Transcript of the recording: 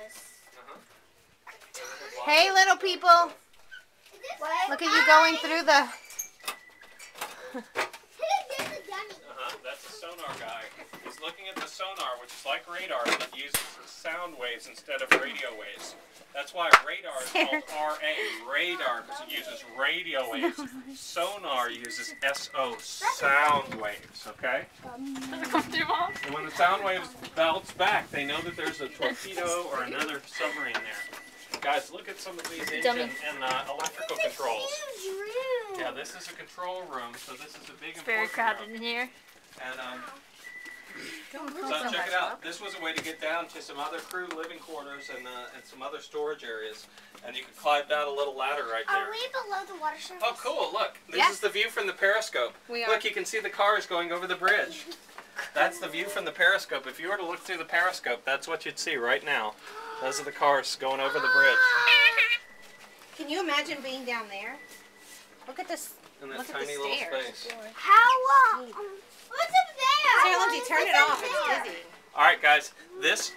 this. Hey, little people. What? Look at you going through the... That's a sonar guy. He's looking at the sonar, which is like radar, but it uses sound waves instead of radio waves. That's why radar is called RA, radar, because it uses radio waves. Sonar uses SO, sound waves, okay? And when the sound waves bounce back, they know that there's a torpedo or another submarine there. Guys, look at some of these engine and electrical controls. Yeah, this is a control room, so this is a big important Very crowded room. in here. And so check it out. This was a way to get down to some other crew living quarters and some other storage areas. And you could climb down a little ladder right there. Are we below the water surface? Oh, cool. Look. This is the view from the periscope. Look, you can see the cars going over the bridge. That's the view from the periscope. If you were to look through the periscope, that's what you'd see right now. Those are the cars going over the bridge. Can you imagine being down there? Look at this. In that Look at tiny the little stairs. space. How? What's up there? Here, Lindsay, turn it off. It's dizzy. All right, guys. This